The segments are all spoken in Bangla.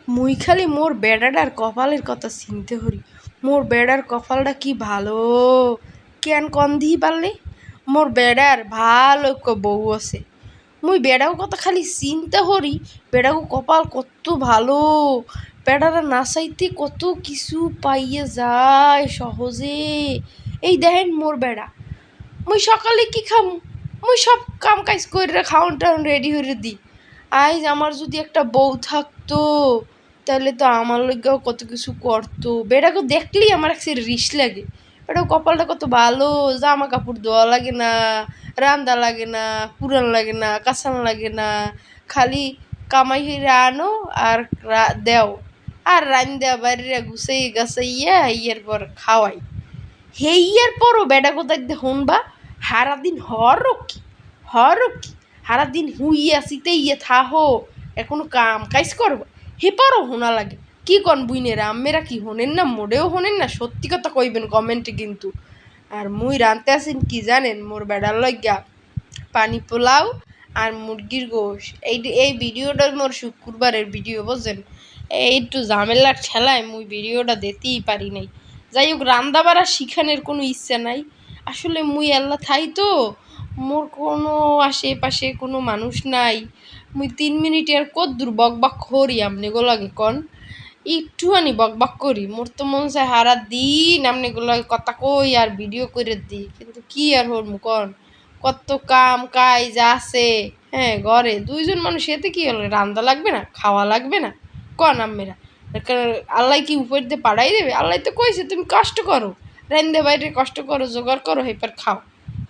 মুই খালি মোর বেড়াটার কপালের কথা চিনতে হরি। মোর বেড়ার কপালটা কি ভালো, কেন কন দিই পারলে? মোর বেড়ার ভালো বউ আছে। মুই বেড়াও কথা খালি চিন্তা হরি, বেড়াও কপাল কত ভালো। বেড়ারা নাচাইতে কত কিছু পাইয়ে যায় সহজে। এই দেখেন মোর বেড়া, মুই সকালে কি খাম, মুই সব কাম কাজ করে খাওয়ান টাউন রেডি হয়ে দিই। আজ আমার যদি একটা বউ থাকতো তাহলে তো আমার লগেও কত কিছু করতো। বেটাকে দেখলেই আমার কাছে রিস লাগে। বেটা কপালটা কত ভালো, জামা কাপড় ধোয়া লাগে না, রান্দা লাগে না, পুরান লাগে না, কাঁচান লাগে না, খালি কামাই হইরে আনো আর দেও, আর রান্দা বাড়িরা গুছাই গাছাইয়া ইয়ের পর খাওয়াই। হেইয়ার পরও বেটা কোথায় শুনবা সারাদিন হরকি সারাদিন হুইয়া শীতে ইয়ে থাহো, এখনো কাম কাজ করবো, হে পরও হোনা লাগে। কি কন বুইনেরা, আম্মেরা কি হোনেন না, মোটেও হোনেন না, সত্যি কথা কইবেন কমেন্টে কিন্তু। আর মুই রানতে আসেন কি জানেন, মোর বেড়ার লইগা পানি পোলাও আর মুরগির গোশ। এই ভিডিওটা মোর শুক্রবারের ভিডিও, বুঝছেন? এই একটু ঝামেলার ঠেলায় মুই ভিডিওটা দিতেই পারি নাই। যাই হোক, রান্না বাড়া শিখানোর কোনো ইচ্ছা নাই আসলে। মুই আল্লাহ থাই তো, মোর কোনো আশেপাশে কোনো মানুষ নাই। মুই 3 মিনিটে আর কত দূর বক বক করি আমনে লাগে কন, একটুখানি বক বক করি। মোর তো মন চায় হারা দিন আমনে লাগে কথা কই আর ভিডিও করে দিই, কিন্তু কি আর হরমু কন, কত কাম কাজ আছে। হ্যাঁ, ঘরে 2জন মানুষ, এতে কি হলো, রান্দা লাগবে না, খাওয়া লাগবে না কন আম্মেরা? আল্লাহ কি উপর দিয়ে পাড়াই দেবে? আল্লাহ তো কইছে তুমি কষ্ট করো, রান্দে বাইরে কষ্ট করো, জোগাড় করো, হেপার খাও,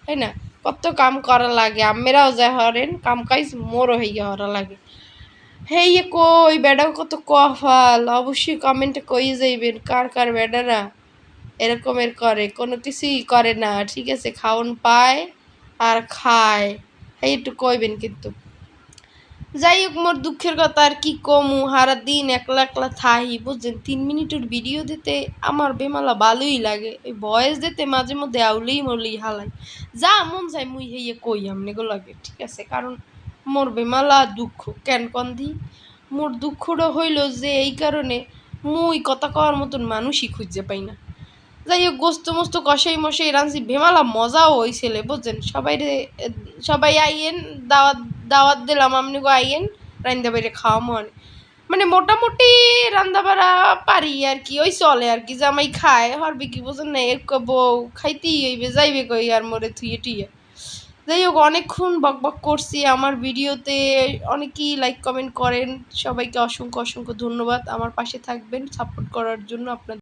তাই না? কত কাম করা লাগে, আম্মেরাও যায় হরেন কাম কাজ, মোরও হইয়া হরা লাগে। হেই কই বেড়াও কত কফাল, অবশ্যই কমেন্টে কই যাইবেন কার কার বেড়ারা এরকমের করে, কোনো কিছুই করে না, ঠিক আছে? খাওন পায় আর খায়, এই একটু কইবেন কিন্তু। যাই হোক, মোর দুঃখের কথা আর কি কমু, হারা দিন একলা একলা থাহি, বুঝছেন? 3 মিনিটের ভিডিও দিতে আমার বেমালা ভালোই লাগে, এই ভয়েস দিতে মাঝে মধ্যে আউলেই মরলেই হালাই, যা মন চাই মুই হইয়ে কই আমনে গো লাগে, ঠিক আছে? কারণ মোর বেমালা দুঃখ কেন কন দি, মোর দুঃখটা হইল যে এই কারণে মুই কথা কওয়ার মতন মানুষই খুঁজে পাই না। যাই হোক, গোস্ত মোস্ত কষাই মশাই রাঁধছি, বেমালা মজাও হইছিলে, বুঝছেন? সবাই আইয়েন, দাওয়াত দাওয়াত দিলাম, আপনি গো আইয়েন, রান্দা বাইরে খাওয়া মানে মোটামুটি রান্দা বাড়া পারি আর কি, ওই চলে আর কি, জামাই খায় হরবি কি, বুঝেন না? এক বউ খাইতেই হইবে, যাইবে কই আর মোরে থুয়ে টুয়ে। যাই হোক, অনেকক্ষণ বক বক করছি আমার ভিডিওতে, অনেকেই লাইক কমেন্ট করেন, সবাইকে অসংখ্য অসংখ্য ধন্যবাদ। আমার পাশে থাকবেন সাপোর্ট করার জন্য আপনাদের।